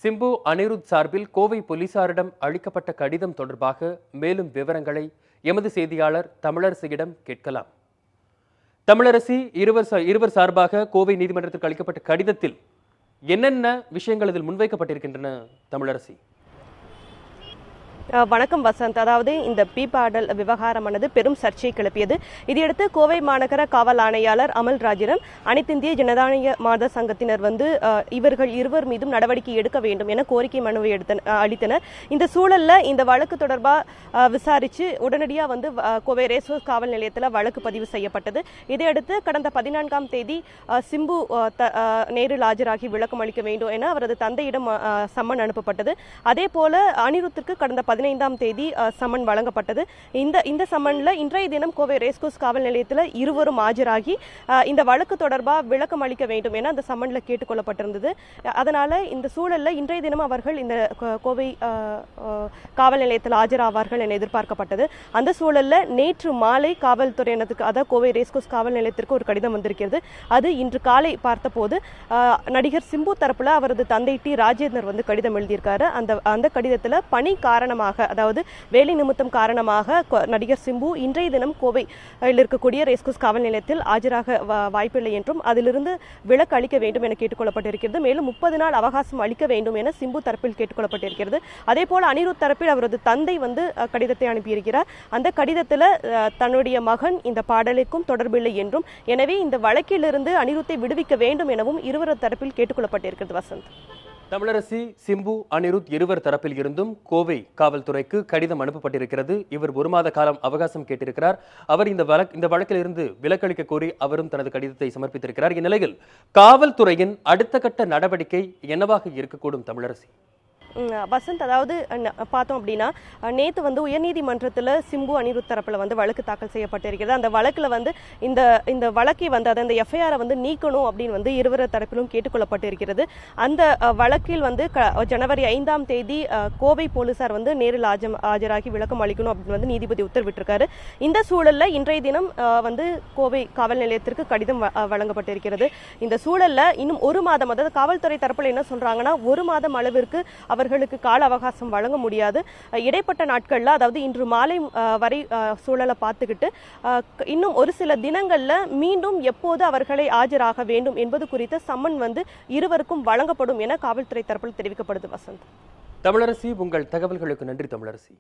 சிம்பு அனிருத் சார்பில் கோவை போலீசாரிடம் அளிக்கப்பட்ட கடிதம் தொடர்பாக மேலும் விவரங்களை எமது செய்தியாளர் தமிழரசியிடம் கேட்கலாம். தமிழரசி, இருவர் சார்பாக கோவை நீதிமன்றத்திற்கு அளிக்கப்பட்ட கடிதத்தில் என்னென்ன விஷயங்கள் இதில் முன்வைக்கப்பட்டிருக்கின்றன? தமிழரசி. வணக்கம் வசந்த். அதாவது இந்த பாடல் விவகாரமானது பெரும் சர்ச்சை கிளப்பியது. இதையடுத்து கோவை மாநகர காவல் ஆணையாளர் அமல்ராஜிடம் அனைத்திந்திய ஜனநாயக மாத சங்கத்தினர் இவர்கள் இருவர் மீதும் நடவடிக்கை எடுக்க வேண்டும் என கோரிக்கை மனுவை அளித்தனர். இந்த சூழல்ல இந்த வழக்கு தொடர்பாக விசாரிச்சு உடனடியாக கோவை ரேஸ்ஹவுஸ் காவல் நிலையத்தில் வழக்கு பதிவு செய்யப்பட்டது. இதையடுத்து கடந்த 14ஆம் தேதி சிம்பு நேரில் ஆஜராகி விளக்கம் அளிக்க வேண்டும் என அவரது தந்தையிடம் சம்மன் அனுப்பப்பட்டது. அதே போல அனிருத்திற்கு கடந்த 15ஆம் தேதி சம்மன் வழங்கப்பட்டது. இந்த சம்மன்ல இன்றைய தினம் கோவை ரேஸ்கோர்ஸ் காவல் நிலையத்தில் இருவரும் ஆஜராகி இந்த வழக்கு தொடர்பாக விளக்கம் அளிக்க வேண்டும் என அந்த சம்மன்ல கேட்டுக்கொள்ளப்பட்டிருந்தது. அதனால இந்த சூழல்ல இன்றைய தினம் அவர்கள் இந்த கோவை காவல் நிலையத்தில் ஆஜராவார்கள் என எதிர்பார்க்கப்பட்டது. அந்த சூழல்ல நேற்று மாலை காவல்துறையினருக்கு, அதாவது கோவை ரேஸ்கோர்ஸ் காவல் நிலையத்திற்கு ஒரு கடிதம் வந்திருக்கிறது. அது இன்று காலை பார்த்தபோது நடிகர் சிம்பு தரப்புல அவரது தந்தை டி ராஜேந்தர் கடிதம் எழுதியிருக்காரு. அந்த கடிதத்தில் பணி காரணமாக, அதாவது வேலை நிமித்தம் காரணமாக நடிகர் சிம்பு இன்றைய தினம் கோவையில் இருக்கக்கூடிய ரேஸ்கோர்ஸ் காவல் நிலையத்தில் ஆஜராக வாய்ப்பில்லை என்றும் அதிலிருந்து விலக்கு அளிக்க வேண்டும் என கேட்டுக்கொள்ளப்பட்டிருக்கிறது. மேலும் 30 நாள் அவகாசம் அளிக்க வேண்டும் என சிம்பு தரப்பில் கேட்டுக்கொள்ளப்பட்டிருக்கிறது. அதே போல அனிருத் தரப்பில் அவரது தந்தை கடிதத்தை அனுப்பியிருக்கிறார். அந்த கடிதத்தில் தன்னுடைய மகன் இந்த பாடலுக்கும் தொடர்பில்லை என்றும், எனவே இந்த வழக்கிலிருந்து அனிருத்தை விடுவிக்க வேண்டும் எனவும் இருவர் தரப்பில் கேட்டுக்கொள்ளப்பட்டிருக்கிறது. வசந்த். தமிழரசி, சிம்பு அனிருத் இருவர் தரப்பில் இருந்தும் கோவை காவல்துறைக்கு கடிதம் அனுப்பப்பட்டிருக்கிறது. இவர் 1 மாத காலம் அவகாசம் கேட்டிருக்கிறார். அவர் இந்த வழக்கில் இருந்து விலக்களிக்க கோரி அவரும் தனது கடிதத்தை சமர்ப்பித்திருக்கிறார். இந்நிலையில் காவல்துறையின் அடுத்த கட்ட நடவடிக்கை என்னவாக இருக்கக்கூடும்? தமிழரசி. வசந்த், அதாவது பார்த்தோம் அப்படின்னா நேற்று உயர்நீதிமன்றத்தில் சிம்பு அனிருத் தரப்பில் வழக்கு தாக்கல் செய்யப்பட்டிருக்கிறது. அந்த வழக்கில் இந்த வழக்கை அந்த எஃப்ஐஆரை நீக்கணும் அப்படின்னு இருவர் தரப்பிலும் கேட்டுக்கொள்ளப்பட்டிருக்கிறது. அந்த வழக்கில் ஜனவரி 5ஆம் தேதி கோவை போலீசார் நேரில் ஆஜராகி விளக்கம் அளிக்கணும் அப்படின்னு நீதிபதி உத்தரவிட்டிருக்காரு. இந்த சூழல்ல இன்றைய தினம் கோவை காவல் நிலையத்திற்கு கடிதம் வழங்கப்பட்டிருக்கிறது. இந்த சூழல்ல இன்னும் 1 மாதம், அதாவது காவல்துறை தரப்பில் என்ன சொல்றாங்கன்னா 1 மாதம் அளவிற்கு அவர்களுக்கு கால அவகாசம் வழங்க முடியாது. இடைப்பட்ட நாட்கள்ல, அதாவது இன்று மாலை வரை சூழலை பார்த்துக்கிட்டு இன்னும் ஒரு சில தினங்கள்ல மீண்டும் எப்போது அவர்களை ஆஜராக வேண்டும் என்பது குறித்த சம்மன் இருவருக்கும் வழங்கப்படும் என காவல்துறை தரப்பில் தெரிவிக்கப்படுது. வசந்த். தமிழரசி, உங்கள் தகவல்களுக்கு நன்றி. தமிழரசி.